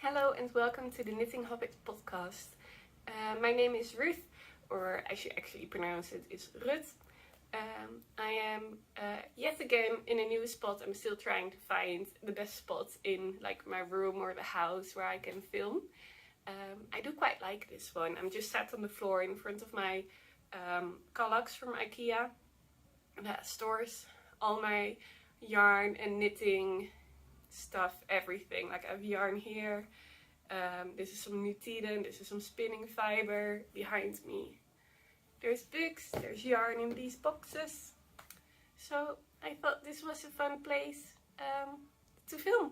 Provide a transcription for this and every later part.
Hello and welcome to the Knitting Hobbit Podcast. My name is Ruth, or I should actually pronounce it is Rut. I am yet again in a new spot. I'm still trying to find the best spot in like my room or the house where I can film. I do quite like this one. I'm just sat on the floor in front of my Kallax from IKEA that stores all my yarn and knitting stuff, everything. Like I have yarn here, this is some Nutiden, this is some spinning fiber. Behind me there's books, there's yarn in these boxes. So I thought this was a fun place to film.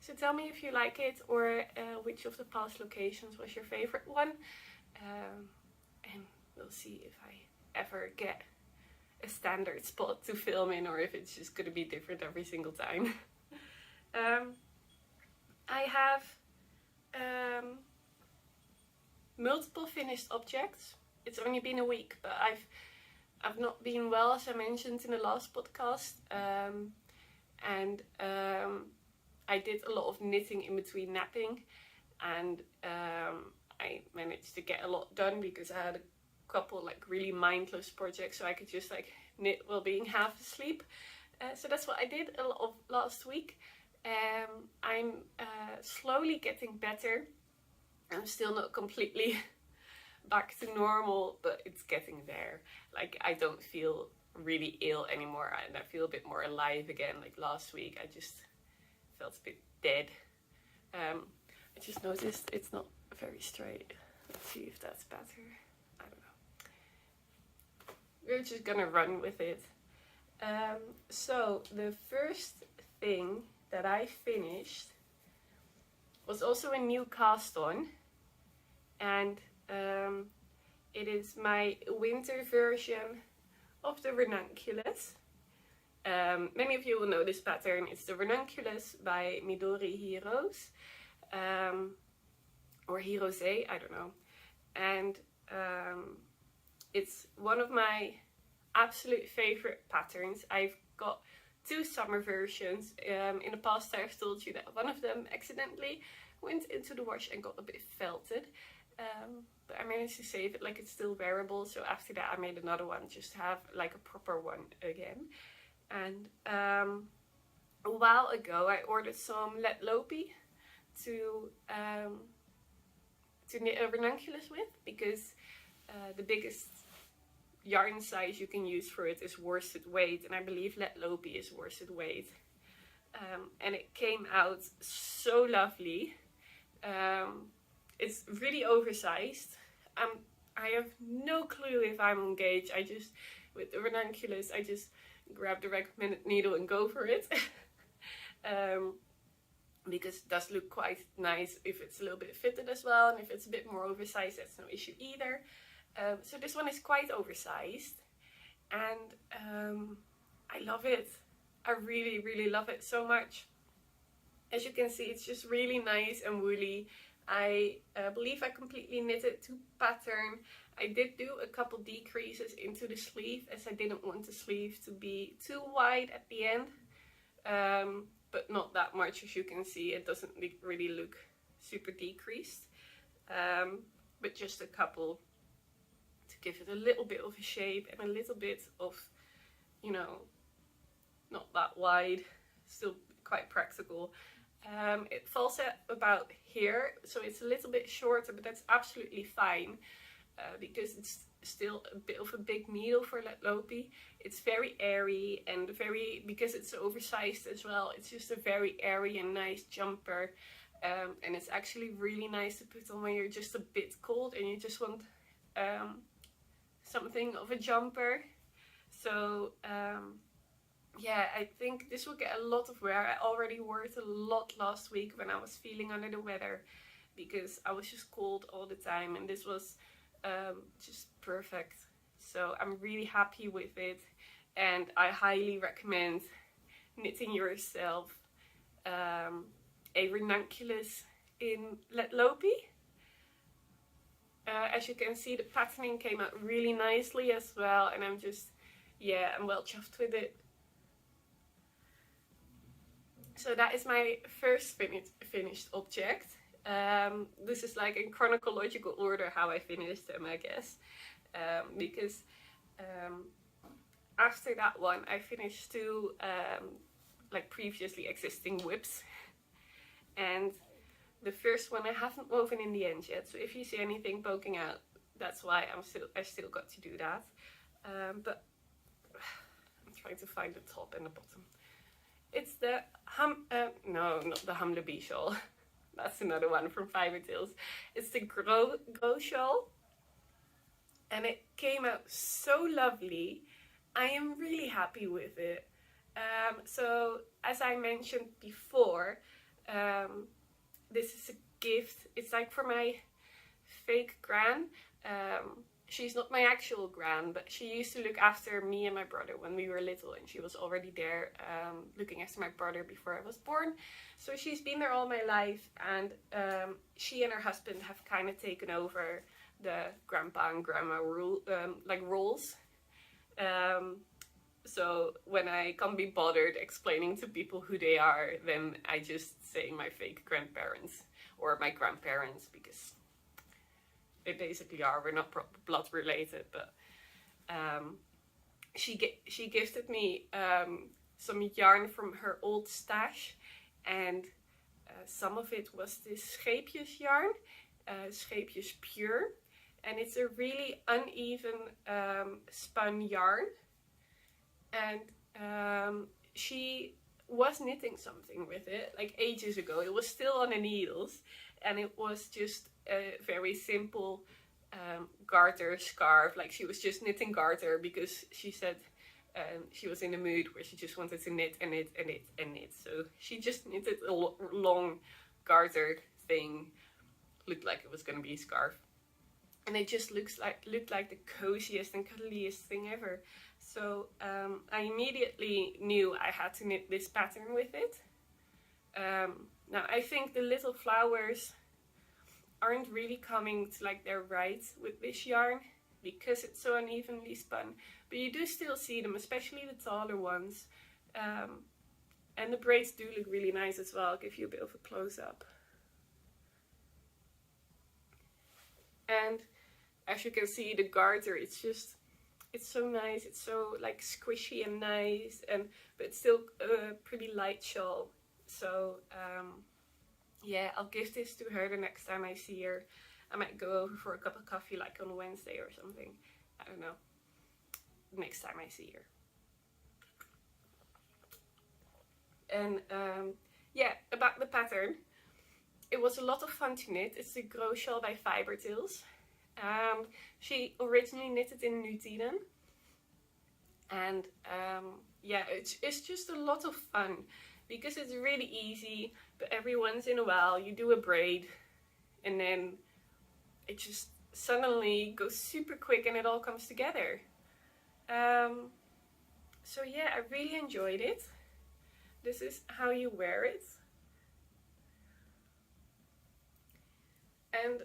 So tell me if you like it, or which of the past locations was your favorite one, and we'll see if I ever get a standard spot to film in, or if it's just going to be different every single time. I have multiple finished objects. It's only been a week, but I've not been well, as I mentioned in the last podcast, and I did a lot of knitting in between napping, and I managed to get a lot done because I had a couple like really mindless projects, so I could just like knit while being half asleep. So that's what I did a lot of last week. I'm slowly getting better. I'm still not completely back to normal, but it's getting there. Like I don't feel really ill anymore, and I feel a bit more alive again. Like last week I just felt a bit dead. I just noticed it's not very straight. Let's see if that's better. I don't know. We're just gonna run with it. So the first thing that I finished was also a new cast on, and it is my winter version of the Ranunculus. Many of you will know this pattern. It's the Ranunculus by Midori Heroes, or Hirose, I don't know. And it's one of my absolute favorite patterns. I've got two summer versions. In the past I've told you that one of them accidentally went into the wash and got a bit felted. But I managed to save it, like it's still wearable. So after that I made another one just to have like a proper one again. And a while ago I ordered some Let Lopi to knit a Ranunculus with, because the biggest yarn size you can use for it is worsted weight, and I believe Let Lopi is worsted weight. And it came out so lovely. It's really oversized. I have no clue if I'm on gauge. With the Ranunculus, I just grab the recommended needle and go for it. Because it does look quite nice if it's a little bit fitted as well, and if it's a bit more oversized, that's no issue either. So this one is quite oversized, and I love it. I really, really love it so much. As you can see, it's just really nice and woolly. I believe I completely knitted to pattern. I did do a couple decreases into the sleeve, as I didn't want the sleeve to be too wide at the end. But not that much, as you can see. It doesn't really look super decreased. But just a couple to give it a little bit of a shape and a little bit of, you know, not that wide, still quite practical. It falls at about here, so it's a little bit shorter, but that's absolutely fine, because it's still a bit of a big needle for Let Lopi. It's very airy, and because it's oversized as well, it's just a very airy and nice jumper. And it's actually really nice to put on when you're just a bit cold and you just want something of a jumper. So yeah, I think this will get a lot of wear. I already wore it a lot last week when I was feeling under the weather, because I was just cold all the time, and this was just perfect. So I'm really happy with it, and I highly recommend knitting yourself a Ranunculus in Let Lopi. As you can see, the patterning came out really nicely as well, and I'm well chuffed with it. So that is my first finished object. This is like in chronological order how I finished them, I guess. Because after that one I finished two like previously existing whips. And the first one I haven't woven in the end yet. So if you see anything poking out, that's why I still got to do that. But I'm trying to find the top and the bottom. It's the no, not the Humblebee shawl. That's another one from Fiber Tales. It's the Gro Shawl. And it came out so lovely. I am really happy with it. So as I mentioned before, this is a gift. It's like for my fake gran. She's not my actual gran, but she used to look after me and my brother when we were little, and she was already there looking after my brother before I was born. So she's been there all my life, and she and her husband have kind of taken over the grandpa and grandma roles. So when I can't be bothered explaining to people who they are, then I just say my fake grandparents or my grandparents, because they basically are. We're not blood related, but she gifted me some yarn from her old stash, and some of it was this scheepjes yarn, scheepjes pure, and it's a really uneven spun yarn. And she was knitting something with it like ages ago. It was still on the needles, and it was just a very simple garter scarf. Like she was just knitting garter because she said she was in a mood where she just wanted to knit and knit and knit and knit. So she just knitted a long garter thing, looked like it was going to be a scarf. And it just looked like the coziest and cuddliest thing ever. So I immediately knew I had to knit this pattern with it. Now I think the little flowers aren't really coming to like their right with this yarn because it's so unevenly spun. But you do still see them, especially the taller ones. And the braids do look really nice as well. I'll give you a bit of a close-up. And as you can see, the garter, it's so nice. It's so like squishy and nice, but it's still a pretty light shawl. So yeah, I'll give this to her the next time I see her. I might go over for a cup of coffee like on Wednesday or something. I don't know. Next time I see her. And yeah, about the pattern. It was a lot of fun to knit. It's the Gro Shawl by Fiber Tales. She originally knitted in New Zealand. And yeah, it's just a lot of fun because it's really easy, but every once in a while you do a braid and then it just suddenly goes super quick and it all comes together. So yeah, I really enjoyed it. This is how you wear it. And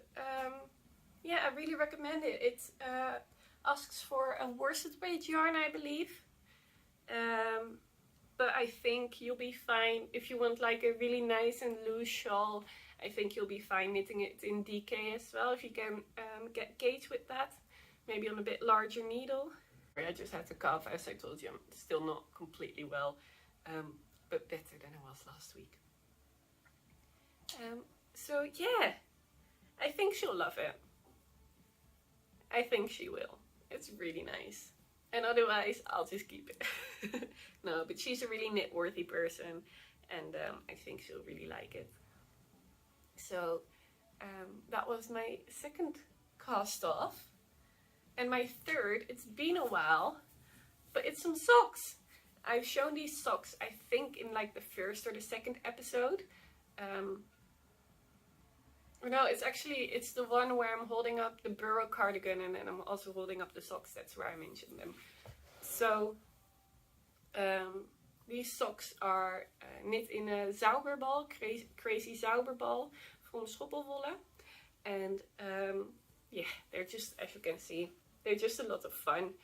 yeah, I really recommend it. It asks for a worsted weight yarn, I believe. But I think you'll be fine if you want like a really nice and loose shawl. I think you'll be fine knitting it in DK as well, if you can get gauge with that. Maybe on a bit larger needle. I just had to cough, as I told you, I'm still not completely well, but better than I was last week. So yeah, I think she'll love it. I think she will. It's really nice. And otherwise, I'll just keep it. No, but she's a really knit-worthy person, and I think she'll really like it. So that was my second cast off. And my third, it's been a while, but it's some socks. I've shown these socks, I think, in like the first or the second episode. No, it's the one where I'm holding up the burrow cardigan and then I'm also holding up the socks. That's where I mentioned them. So these socks are knit in a zauberbal, crazy zauberbal from Schoppelwolle. And yeah, they're just, as you can see, they're just a lot of fun.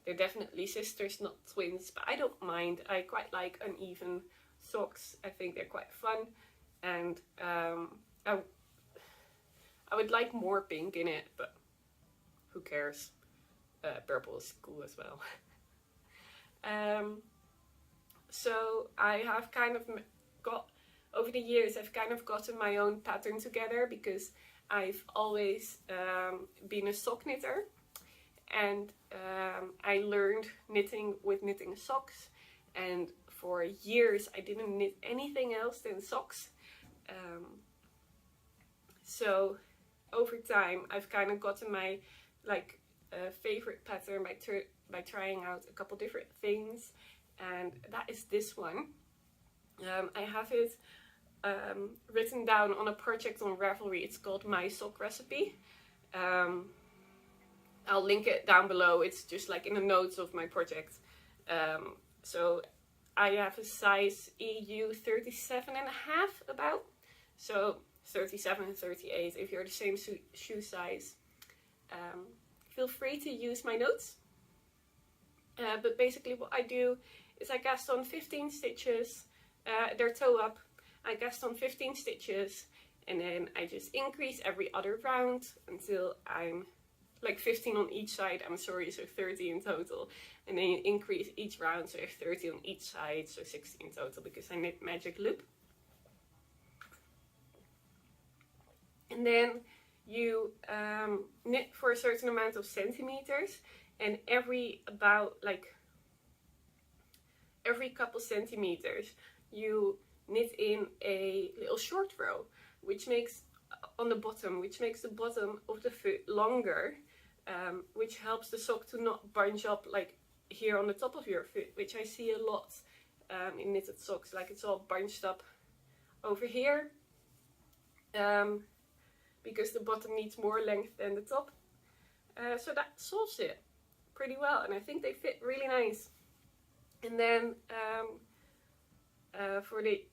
They're definitely sisters, not twins, but I don't mind. I quite like uneven socks. I think they're quite fun, and I would like more pink in it, but who cares? Purple is cool as well. So I have kind of got, over the years, I've kind of gotten my own pattern together, because I've always been a sock knitter, and I learned knitting with knitting socks, and for years I didn't knit anything else than socks. So over time I've kind of gotten my favorite pattern by trying out a couple different things, and that is this one. I have it written down on a project on Ravelry. It's called My Sock Recipe. I'll link it down below. It's just like in the notes of my project. So I have a size EU 37 and a half about. So 37 and 38 if you're the same shoe size. Feel free to use my notes. But basically what I do is I cast on 15 stitches. They're toe up. I cast on 15 stitches, and then I just increase every other round until I'm like 15 on each side. I'm sorry, so 30 in total. And then you increase each round, so you have 30 on each side, so 60 in total, because I knit magic loop. And then you knit for a certain amount of centimeters, and every couple centimeters you knit in a little short row, which makes the bottom of the foot longer, which helps the sock to not bunch up like here on the top of your foot, which I see a lot in knitted socks, like it's all bunched up over here, because the bottom needs more length than the top. So that solves it pretty well, and I think they fit really nice. And then for the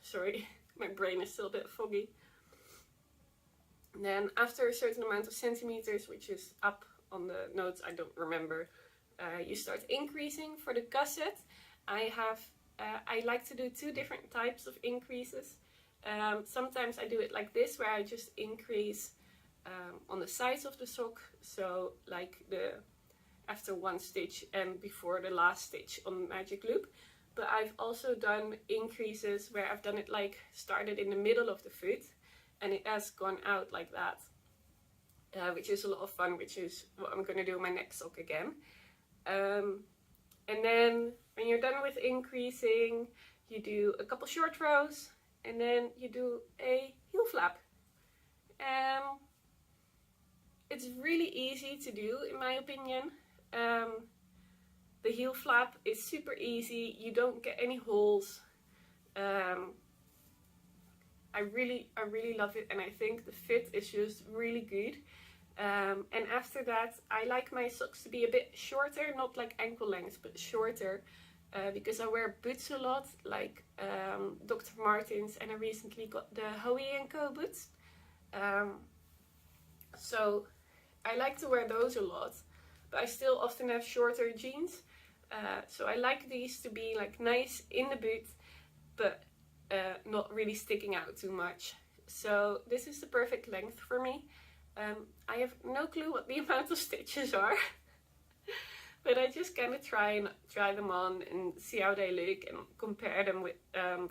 sorry, my brain is still a bit foggy. And then after a certain amount of centimeters, which is up on the notes, I don't remember, you start increasing. For the gusset, I like to do two different types of increases. Sometimes I do it like this, where I just increase on the sides of the sock, so like after one stitch and before the last stitch on magic loop. But I've also done increases where I've done it like started in the middle of the foot and it has gone out like that, which is a lot of fun, which is what I'm going to do in my next sock again. And then when you're done with increasing, you do a couple short rows and then you do a heel flap. It's really easy to do, in my opinion. The heel flap is super easy. You don't get any holes. I really love it, and I think the fit is just really good. And after that, I like my socks to be a bit shorter, not like ankle length, but shorter, because I wear boots a lot, like Dr. Martens, and I recently got the Hoey & Co boots. So I like to wear those a lot, but I still often have shorter jeans. So I like these to be like nice in the boot, but not really sticking out too much. So this is the perfect length for me. I have no clue what the amount of stitches are, but I just kind of try them on and see how they look and compare them with,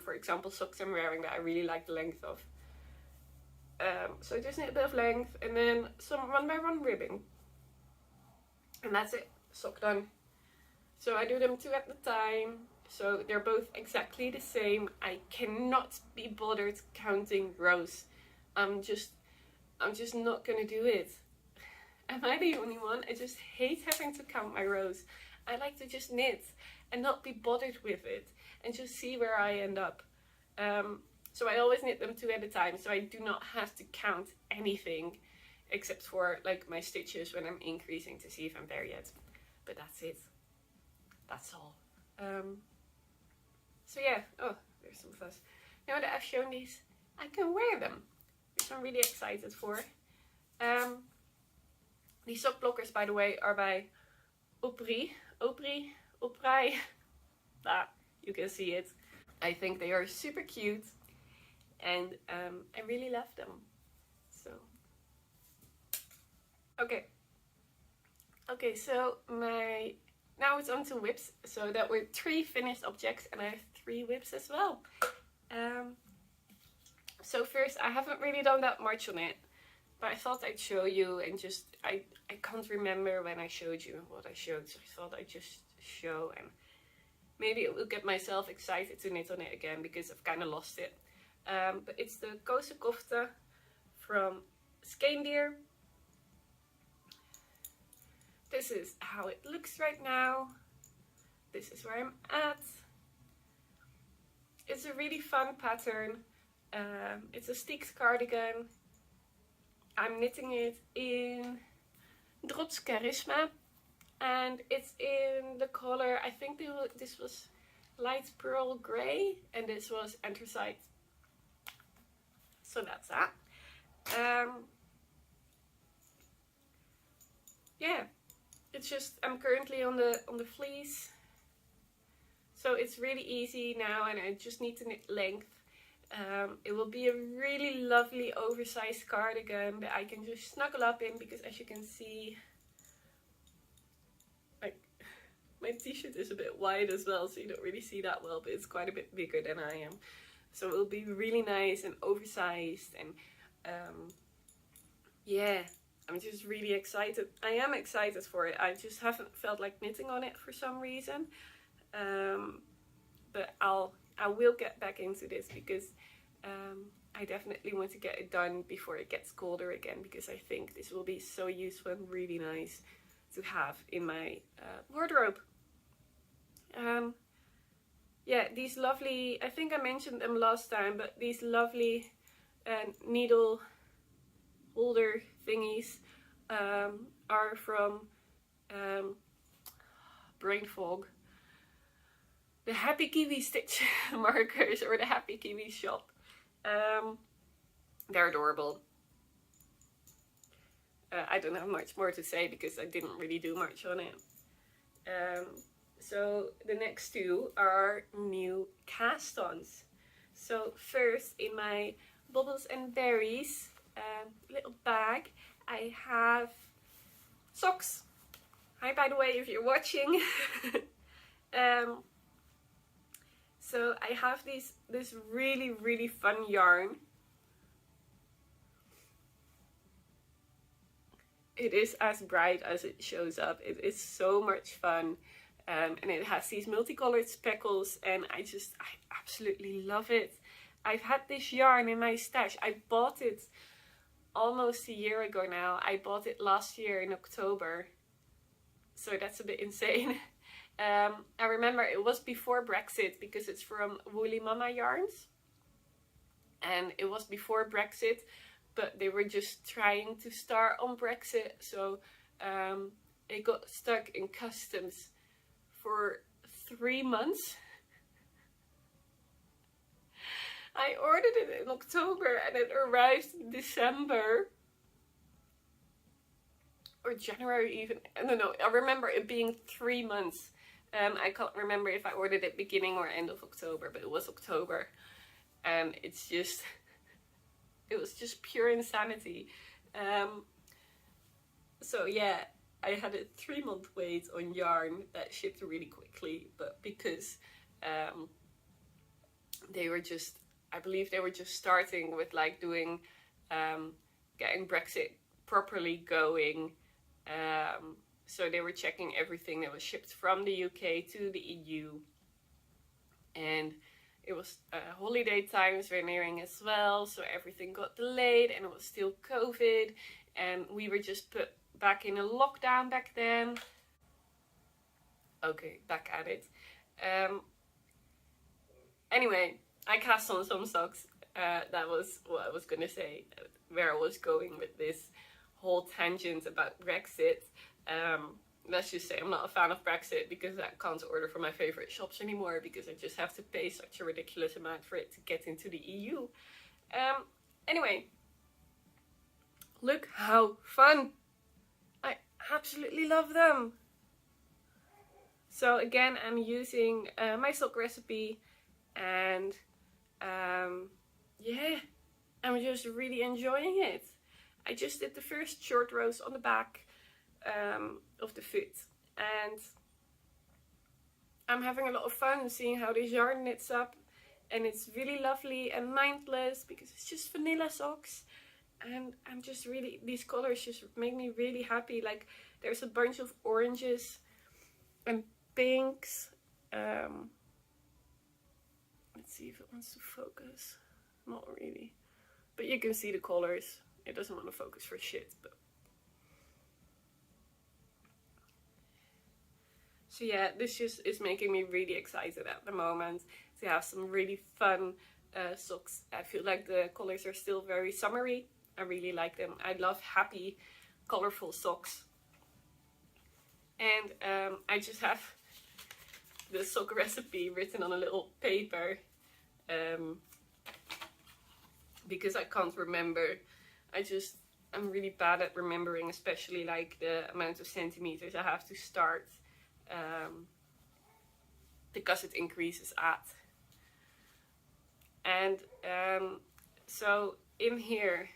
for example, socks I'm wearing that I really like the length of. So I just need a bit of length and then some 1x1 ribbing. And that's it, sock done. So I do them 2 at a time, so they're both exactly the same. I cannot be bothered counting rows. I'm just not gonna do it. Am I the only one? I just hate having to count my rows. I like to just knit and not be bothered with it and just see where I end up. So I always knit them 2 at a time, so I do not have to count anything except for like my stitches when I'm increasing to see if I'm there yet. But that's it. That's all. So yeah, oh, there's some fuzz. Now that I've shown these, I can wear them, which I'm really excited for. These sock blockers, by the way, are by Opry. you can see it. I think they are super cute, and I really love them. So, okay, so now it's on to whips. So that were 3 finished objects, and I have 3 whips as well. So first, I haven't really done that much on it, but I thought I'd show you, and just I can't remember when I showed you what I showed, so I thought I'd just show, and maybe it will get myself excited to knit on it again, because I've kind of lost it. But it's the Kosekofte from Skeendeer. This is how it looks right now. This is where I'm at. It's a really fun pattern. It's a Steeks cardigan. I'm knitting it in Drops Charisma, and it's in the color, I think this was light pearl grey, and this was anthracite. So that's that. Yeah, it's just, I'm currently on the fleece, so it's really easy now, and I just need to knit length. It will be a really lovely oversized cardigan that I can just snuggle up in, because as you can see, like, my t-shirt is a bit wide as well, so you don't really see that well, but it's quite a bit bigger than I am. So it will be really nice and oversized, and yeah, I'm just really excited. I am excited for it. I just haven't felt like knitting on it for some reason. But I will get back into this, because I definitely want to get it done before it gets colder again, because I think this will be so useful and really nice to have in my wardrobe. Yeah, these lovely, I think I mentioned them last time, but these lovely needle holder thingies are from brain fog. The Happy Kiwi Stitch markers, or the Happy Kiwi shop. They're adorable. I don't have much more to say, because I didn't really do much on it. So the next 2 are new cast-ons. So first, in my Bubbles and Berries little bag, I have socks. Hi, by the way, if you're watching. So I have this really fun yarn. It is as bright as it shows up. It is so much fun. And it has these multicolored speckles, and I absolutely love it. I've had this yarn in my stash. I bought it almost a year ago now. I bought it last year in October. So that's a bit insane. I remember it was before Brexit, because it's from Woolly Mama Yarns. And it was before Brexit, but they were just trying to start on Brexit. So it got stuck in customs for 3 months. I ordered it in October, and it arrived in December. Or January even. I don't know. I remember it being 3 months. I can't remember if I ordered it beginning or end of October, but it was October. And it was just pure insanity. So yeah, I had a 3-month wait on yarn that shipped really quickly, but because they were just, I believe they were just starting with like doing, getting Brexit properly going. So they were checking everything that was shipped from the UK to the EU. And it was holiday times were nearing as well, so everything got delayed, and it was still COVID, and we were just put back in a lockdown back then. Okay, back at it. Anyway, I cast on some socks. That was what I was gonna say, where I was going with this whole tangent about Brexit. Let's just say I'm not a fan of Brexit, because I can't order from my favorite shops anymore, because I just have to pay such a ridiculous amount for it to get into the EU. Anyway, look how fun! I absolutely love them. So again, I'm using my sock recipe, and yeah, I'm just really enjoying it. I just did the first short rows on the back of the foot, and I'm having a lot of fun seeing how this yarn knits up, and it's really lovely and mindless because it's just vanilla socks, and I'm just really, these colors just make me really happy. Like there's a bunch of oranges and pinks. Let's see if it wants to focus. Not really, but you can see the colors. It doesn't want to focus for shit, but so yeah, this just is making me really excited at the moment to have some really fun socks. I feel like the colors are still very summery. I really like them. I love happy, colorful socks. And I just have the sock recipe written on a little paper because I can't remember. I'm really bad at remembering, especially like the amount of centimeters I have to start the gusset increases at. And so in here,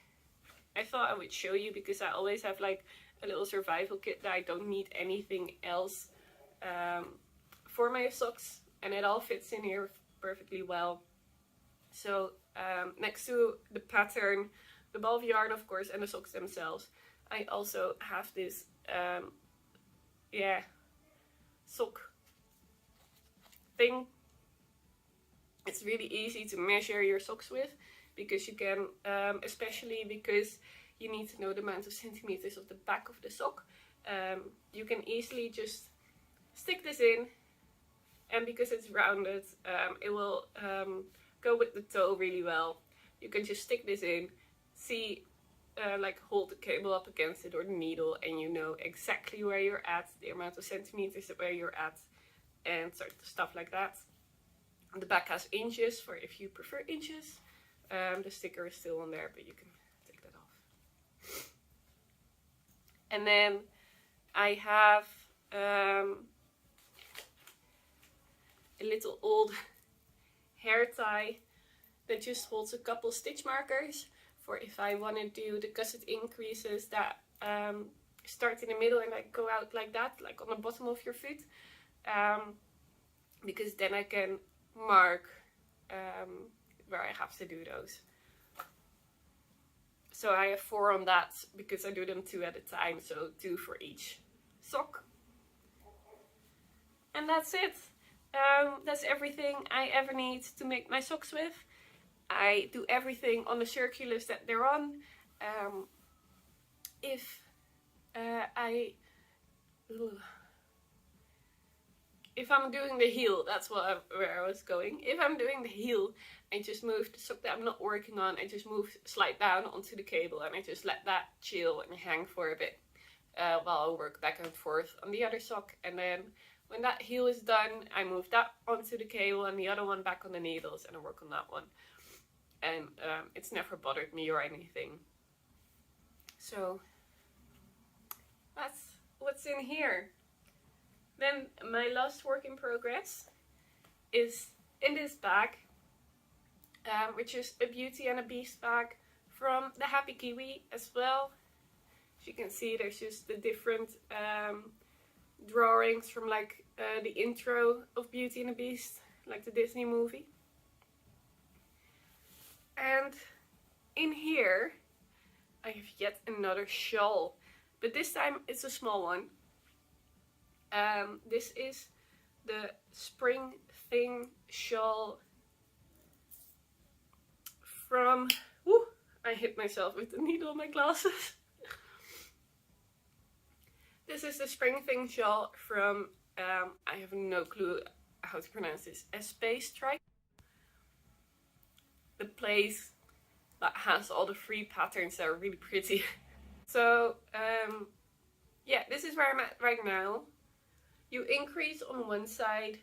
I thought I would show you, because I always have like a little survival kit that I don't need anything else for my socks, and it all fits in here perfectly well. So next to the pattern, the ball of yarn of course, and the socks themselves, I also have this sock thing. It's really easy to measure your socks with, because you can, especially because you need to know the amount of centimeters of the back of the sock, you can easily just stick this in, and because it's rounded, it will go with the toe really well. You can just stick this in, see, like hold the cable up against it or the needle, and you know exactly where you're at, the amount of centimeters where you're at, and stuff like that. The back has inches for if you prefer inches. The sticker is still on there, but you can take that off. And then I have a little old hair tie that just holds a couple stitch markers for if I want to do the gusset increases that start in the middle and like go out like that, like on the bottom of your foot, because then I can mark where I have to do those. So I have 4 on that because I do them 2 at a time, so 2 for each sock. And that's it. That's everything I ever need to make my socks with. I do everything on the circulars that they're on. If I'm doing the heel, that's where I was going. If I'm doing the heel, I just move the sock that I'm not working on. I just slide down onto the cable, and I just let that chill and hang for a bit while I work back and forth on the other sock. And then when that heel is done, I move that onto the cable and the other one back on the needles, and I work on that one. And it's never bothered me or anything. So that's what's in here. Then my last work in progress is in this bag, which is a Beauty and a Beast bag from the Happy Kiwi as well. As you can see, there's just the different drawings from like the intro of Beauty and the Beast, like the Disney movie. And in here I have yet another shawl, but this time it's a small one. This is the Spring Thing shawl from, I hit myself with the needle on my glasses. This is the Spring Thing shawl from, I have no clue how to pronounce this, Space Strike. The place that has all the free patterns that are really pretty. So, yeah, this is where I'm at right now. You increase on one side,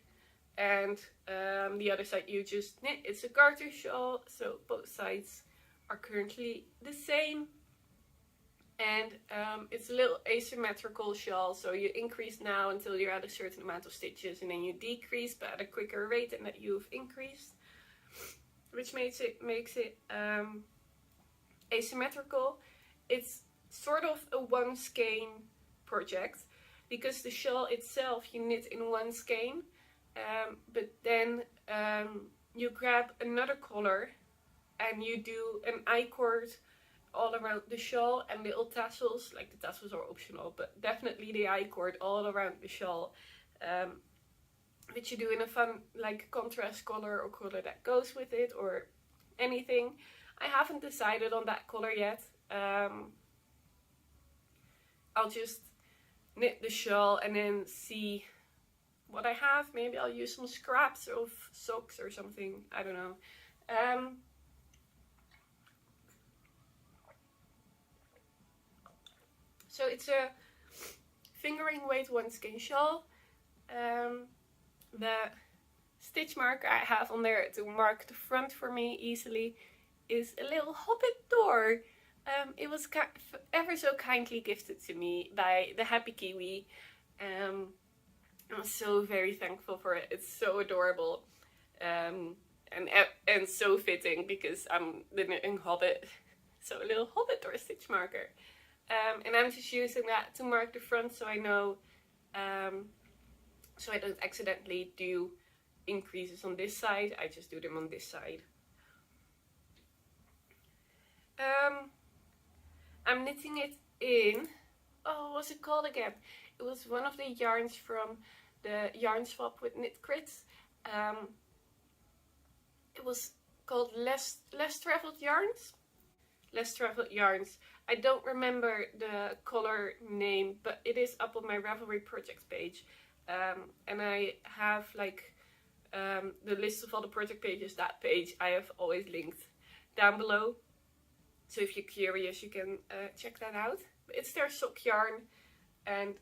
and the other side you just knit. It's a garter shawl, so both sides are currently the same. And it's a little asymmetrical shawl, so you increase now until you're at a certain amount of stitches, and then you decrease but at a quicker rate than that you've increased, which makes it asymmetrical. It's sort of a one skein project, because the shawl itself you knit in one skein, but then you grab another color and you do an I-cord all around the shawl, and little tassels, like the tassels are optional, but definitely the I-cord all around the shawl, which you do in a fun like contrast color or color that goes with it or anything. I haven't decided on that color yet. I'll just knit the shawl and then see what I have. Maybe I'll use some scraps of socks or something, I don't know. So it's a fingering weight one skein shawl. The stitch marker I have on there to mark the front for me easily is a little hobbit door. It was ever so kindly gifted to me by the Happy Kiwi. I'm so very thankful for it. It's so adorable, and so fitting because I'm the Knitting Hobbit. So a little hobbit door stitch marker. And I'm just using that to mark the front, so I know, so I don't accidentally do increases on this side. I just do them on this side. I'm knitting it in, what was it called again? It was one of the yarns from the yarn swap with Knit Crits. It was called Less Traveled Yarns. Less Traveled Yarns. I don't remember the color name, but it is up on my Ravelry project page. And I have like the list of all the project pages. That page I have always linked down below. So if you're curious, you can check that out. But it's their sock yarn. And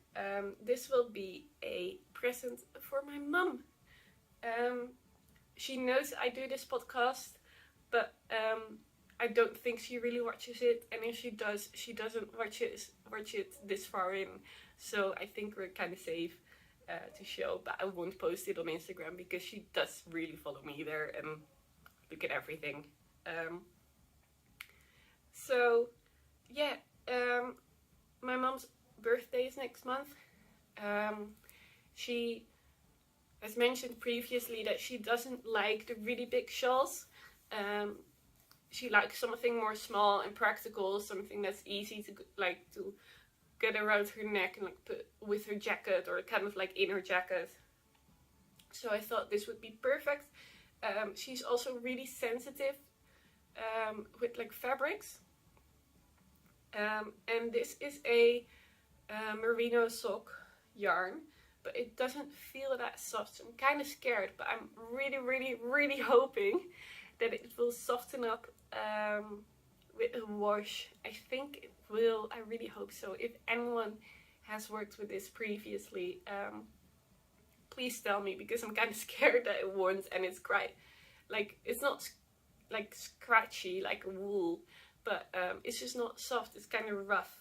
this will be a present for my mum. She knows I do this podcast, but I don't think she really watches it, and if she does, she doesn't watch it this far in. So I think we're kind of safe to show, but I won't post it on Instagram because she does really follow me there and look at everything. So yeah, my mom's birthday is next month. She has mentioned previously that she doesn't like the really big shawls. She likes something more small and practical, something that's easy to get around her neck and like put with her jacket or kind of like in her jacket. So I thought this would be perfect. She's also really sensitive with like fabrics. And this is a merino sock yarn, but it doesn't feel that soft. So I'm kind of scared, but I'm really hoping that it will soften up with a wash. I think it will. I really hope so. If anyone has worked with this previously, please tell me, because I'm kind of scared that it won't. And it's quite like, it's not like scratchy like wool, but it's just not soft. It's kind of rough,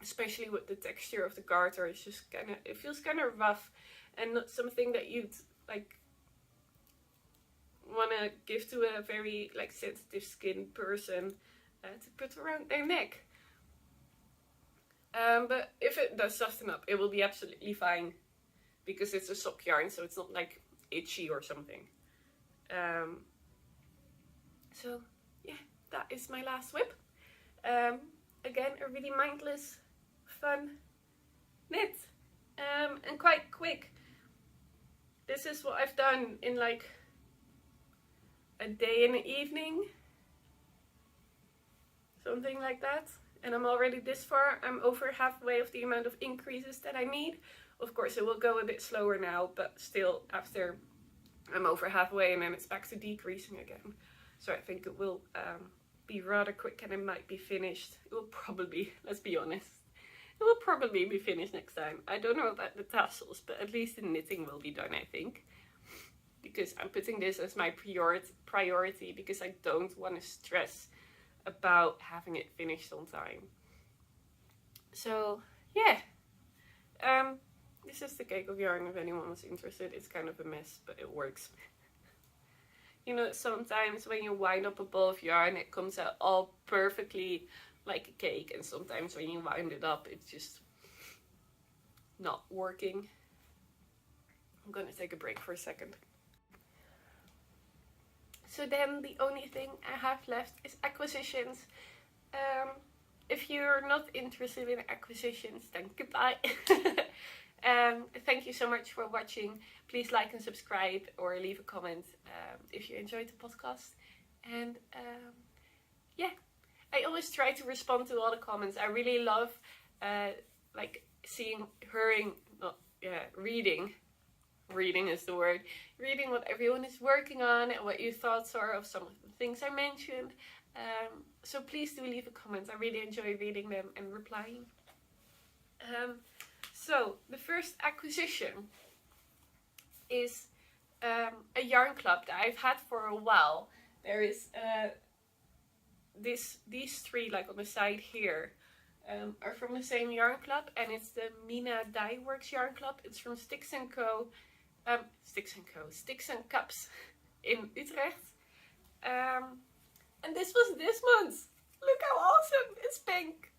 especially with the texture of the garter. It's just kind of, it feels kind of rough and not something that you'd like want to give to a very like sensitive skin person to put around their neck. But if it does soften up, it will be absolutely fine because it's a sock yarn, so it's not like itchy or something. So yeah, that is my last whip. Again, a really mindless, fun knit, and quite quick. This is what I've done in like a day and an evening, something like that, and I'm already this far. I'm over halfway of the amount of increases that I need. Of course it will go a bit slower now, but still after I'm over halfway and then it's back to decreasing again. So I think it will be rather quick and it might be finished. It will probably, let's be honest, it will probably be finished next time. I don't know about the tassels, but at least the knitting will be done, I think. Because I'm putting this as my priority because I don't want to stress about having it finished on time. So yeah, this is the cake of yarn if anyone was interested. It's kind of a mess, but it works. You know, sometimes when you wind up a ball of yarn, it comes out all perfectly like a cake, and sometimes when you wind it up, it's just not working. I'm gonna take a break for a second. So then the only thing I have left is acquisitions. If you're not interested in acquisitions, then goodbye. Thank you so much for watching. Please like and subscribe or leave a comment if you enjoyed the podcast. And yeah, I always try to respond to all the comments. I really love like reading is the word. Reading what everyone is working on and what your thoughts are of some of the things I mentioned. So please do leave a comment. I really enjoy reading them and replying. So the first acquisition is a yarn club that I've had for a while. There is these three, like on the side here, are from the same yarn club, and it's the Mina Dye Works yarn club. It's from Sticks and Cups in Utrecht. And this was this month. Look how awesome! It's pink.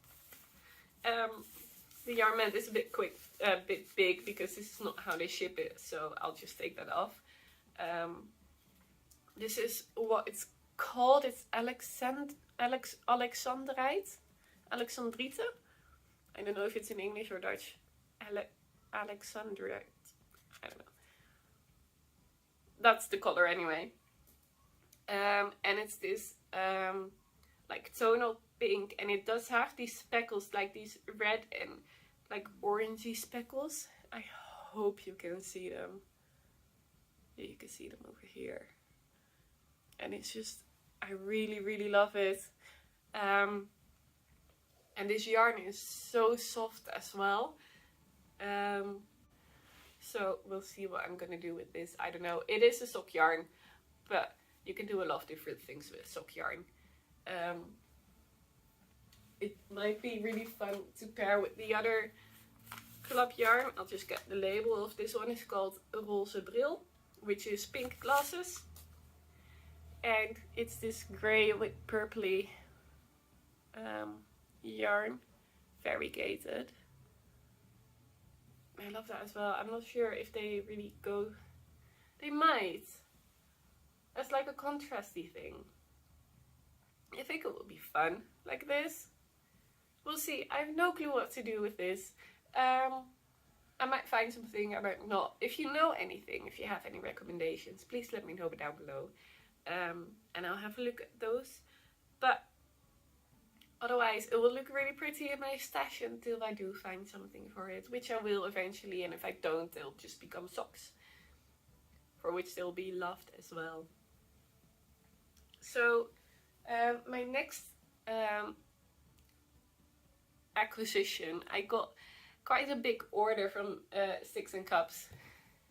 The yarn mat is a bit big because this is not how they ship it, so I'll just take that off. This is what it's called. It's Alexandrite. I don't know if it's in English or Dutch. Alexandrite. I don't know. That's the color anyway. And it's this like tonal pink, and it does have these speckles, like these red and like orangey speckles. I hope you can see them. Yeah, you can see them over here. And it's just, I really, really love it. And this yarn is so soft as well. So we'll see what I'm gonna do with this. I don't know. It is a sock yarn, but you can do a lot of different things with sock yarn. It might be really fun to pair with the other club yarn. I'll just get the label of this one. It's called Roze Bril, which is pink glasses. And it's this grey with purpley yarn, variegated. I love that as well. I'm not sure if they really go, they might. It's like a contrasty thing. I think it will be fun like this. We'll see. I have no clue what to do with this. I might find something, I might not. If you know anything, if you have any recommendations, please let me know down below. And I'll have a look at those. But otherwise, it will look really pretty in my stash until I do find something for it, which I will eventually. And if I don't, they'll just become socks, for which they'll be loved as well. So my next acquisition, I got quite a big order from Sticks and Cups.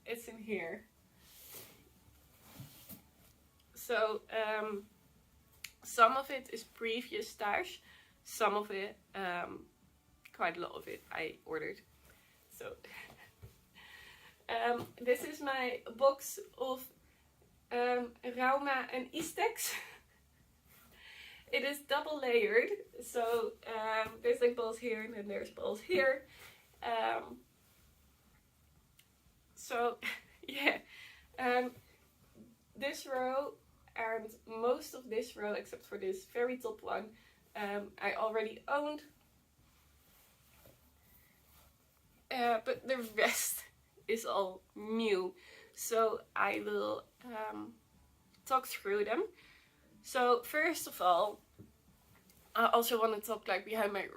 It's in here. So some of it is previous stash, some of it, quite a lot of it, I ordered. So this is my box of Rauma and Istex. It is double layered, so there's like balls here and then there's balls here. So yeah, this row and most of this row, except for this very top one, I already owned. But the rest is all new, so I will talk through them. So first of all, I also want to talk like my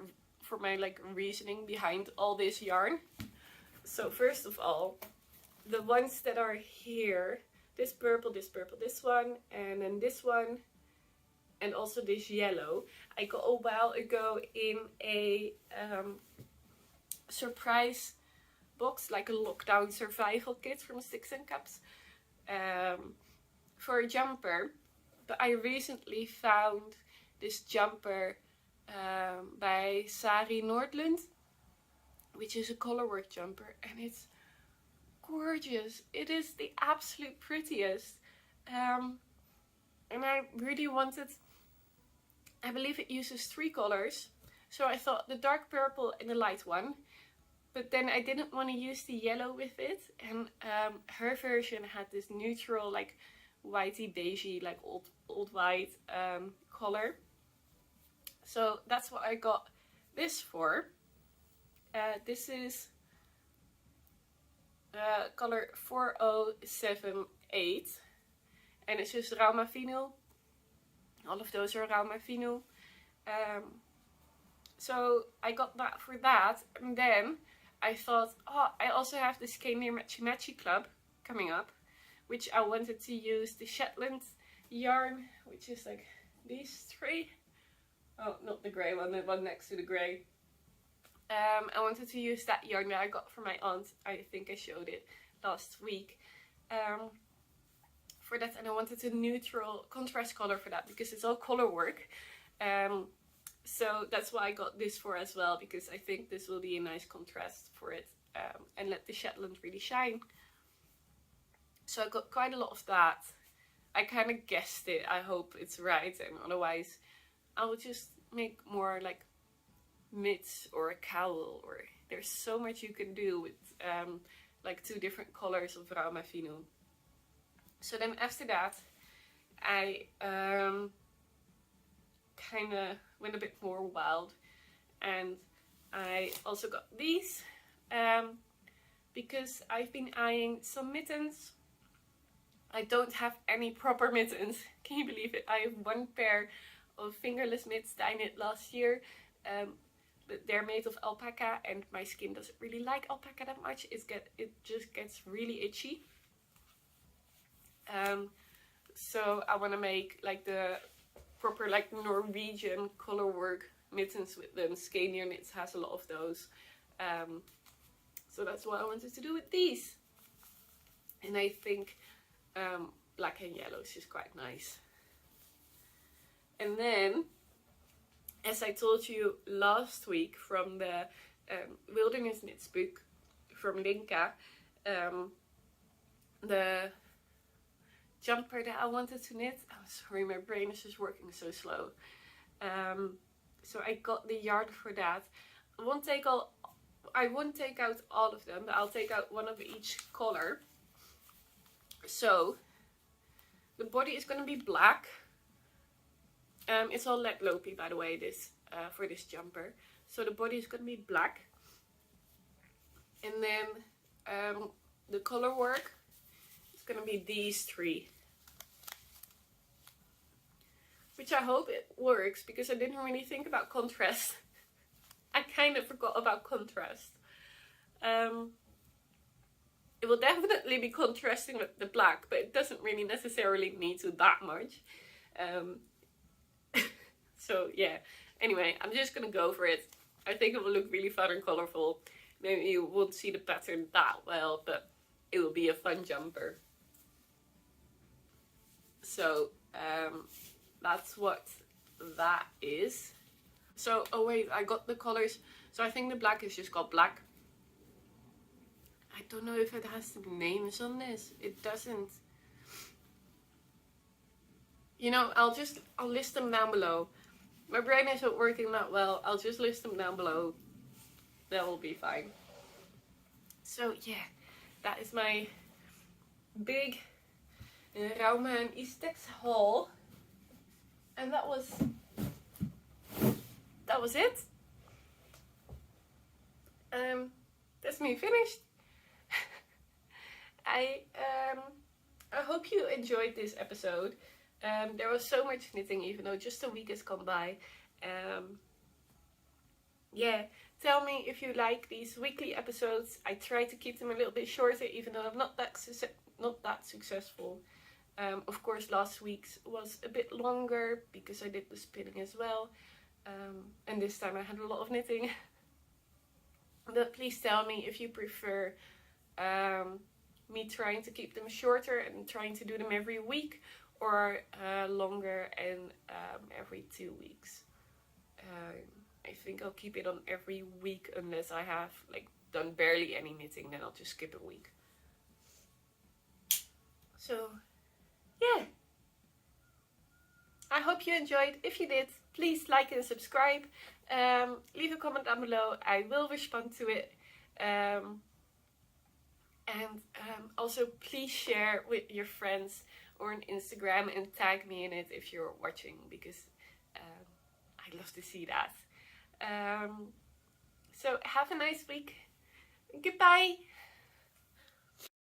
reasoning behind all this yarn. So first of all, the ones that are here, this purple, this one, and then this one, and also this yellow, I got a while ago in a surprise box, like a lockdown survival kit from Sticks and Cups, for a jumper. But I recently found this jumper by Sari Nordlund. which is a colorwork jumper, and it's gorgeous. It is the absolute prettiest. And I really wanted, I believe it uses 3 colors. So I thought the dark purple and the light one. But then I didn't want to use the yellow with it. And her version had this neutral, like whitey beigey, like old white color. So that's what I got this for. This is color 4078. And it's just Rauma Vinyl. All of those are Rauma Vinyl. So I got that for that. And then I thought, oh, I also have the Skeinier Matchy Matchy Club coming up, which I wanted to use the Shetland yarn, which is like these 3. Oh, not the grey one, the one next to the grey. I wanted to use that yarn that I got from my aunt. I think I showed it last week. For that, and I wanted a neutral contrast color for that because it's all color work. So that's why I got this for as well, because I think this will be a nice contrast for it, and let the Shetland really shine. So I got quite a lot of that. I kind of guessed it. I hope it's right, and otherwise I will just make more like mitts or a cowl, or there's so much you can do with like 2 different colors of Rauma Vinyl. So then after that I kind of went a bit more wild, and I also got these because I've been eyeing some mittens. I don't have any proper mittens. Can you believe it? I have 1 pair of fingerless mitts that I knit last year, but they're made of alpaca, and my skin doesn't really like alpaca that much. It just gets really itchy. So I want to make like the proper like Norwegian colorwork mittens with them. Skeinier Knits has a lot of those. So that's what I wanted to do with these. And I think black and yellow is just quite nice. And then, as I told you last week from the Wilderness Knits book from Linka, the jumper that I wanted to knit. I'm sorry, my brain is just working so slow. So I got the yarn for that. I won't take out all of them, but I'll take out 1 of each color. So the body is going to be black. It's all lead lopey, by the way, this for this jumper. So the body is going to be black. And then the color work is going to be these 3. Which I hope it works, because I didn't really think about contrast. I kind of forgot about contrast. It will definitely be contrasting with the black, but it doesn't really necessarily need to that much. So yeah, anyway, I'm just gonna go for it. I think it will look really fun and colorful. Maybe you won't see the pattern that well, but it will be a fun jumper. So that's what that is. So, oh wait, I got the colors. So I think the black is just called black. I don't know if it has the names on this. It doesn't. You know, I'll list them down below. My brain isn't working that well. I'll just list them down below. That will be fine. So yeah, that is my big Rauma and Istex haul. And that was it. That's me finished. I hope you enjoyed this episode. There was so much knitting, even though just a week has gone by. Yeah, tell me if you like these weekly episodes. I try to keep them a little bit shorter, even though I'm not that successful. Of course, last week's was a bit longer because I did the spinning as well. And this time I had a lot of knitting. But please tell me if you prefer me trying to keep them shorter and trying to do them every week, or longer and every 2 weeks. I think I'll keep it on every week unless I have like done barely any knitting, then I'll just skip a week. So yeah, I hope you enjoyed. If you did, please like and subscribe. Leave a comment down below. I will respond to it. Also please share with your friends or on Instagram and tag me in it if you're watching, because I'd love to see that. So have a nice week. Goodbye.